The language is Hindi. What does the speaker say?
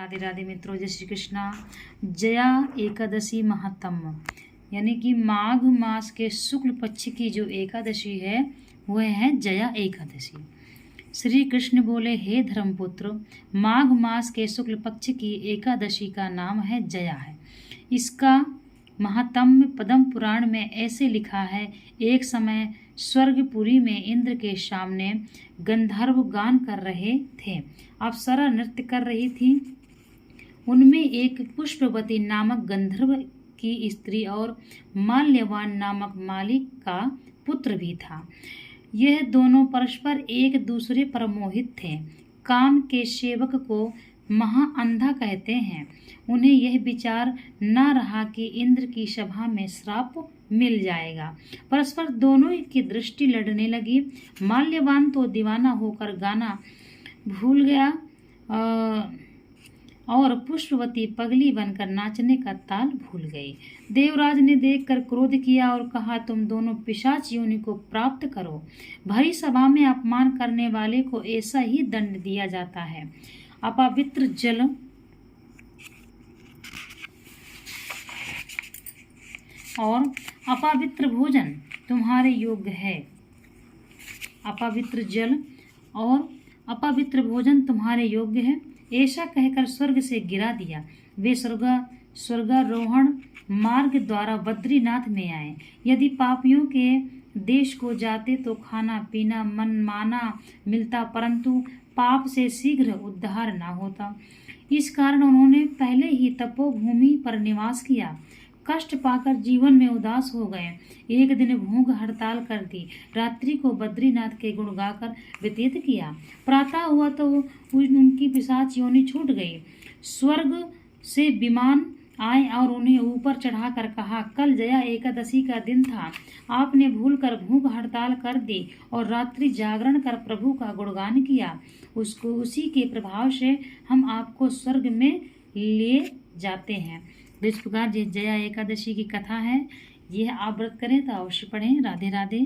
राधे राधे मित्रों, जय श्री कृष्णा। जया एकादशी महात्म, यानी कि माघ मास के शुक्ल पक्ष की जो एकादशी है वह है जया एकादशी। श्री कृष्ण बोले, हे धर्मपुत्र, माघ मास के शुक्ल पक्ष की एकादशी का नाम है जया है। इसका महात्म्य पद्म पुराण में ऐसे लिखा है, एक समय स्वर्गपुरी में इंद्र के सामने गंधर्व गान कर रहे थे। अप्सरा नृत्य कर रही थी। उनमें एक पुष्पवती नामक गंधर्व की स्त्री और माल्यवान नामक मालिक का पुत्र भी था। यह दोनों परस्पर एक दूसरे पर मोहित थे। काम के सेवक को महाअंधा कहते हैं। उन्हें यह विचार न रहा कि इंद्र की सभा में श्राप मिल जाएगा। परस्पर दोनों की दृष्टि लड़ने लगी। माल्यवान तो दीवाना होकर गाना भूल गया और पुष्पवती पगली बनकर नाचने का ताल भूल गई। देवराज ने देखकर क्रोध किया और कहा, तुम दोनों पिशाच योनि को प्राप्त करो। भरी सभा में अपमान करने वाले को ऐसा ही दंड दिया जाता है। अपवित्र जल और अपवित्र भोजन तुम्हारे योग्य है। अपवित्र जल और अपवित्र भोजन तुम्हारे योग्य है, ऐसा कहकर स्वर्ग से गिरा दिया। वे स्वर्गारोहण मार्ग द्वारा बद्रीनाथ में आए। यदि पापियों के देश को जाते तो खाना पीना मनमाना मिलता, परंतु पाप से शीघ्र उद्धार न होता। इस कारण उन्होंने पहले ही तपोभूमि पर निवास किया। कष्ट पाकर जीवन में उदास हो गए। एक दिन भूख हड़ताल कर दी। रात्रि को बद्रीनाथ के गुण गाकर व्यतीत किया। प्रातः हुआ तो उनकी पिशाच योनि छूट गई। स्वर्ग से विमान आए और उन्हें ऊपर चढ़ाकर कहा, कल जया एकादशी का दिन था। आपने भूलकर भूख हड़ताल कर दी और रात्रि जागरण कर प्रभु का गुणगान किया। उसी के प्रभाव से हम आपको स्वर्ग में ले जाते हैं। इस प्रकार जया एकादशी की कथा है। यह आप व्रत करें तो अवश्य पढ़ें। राधे राधे।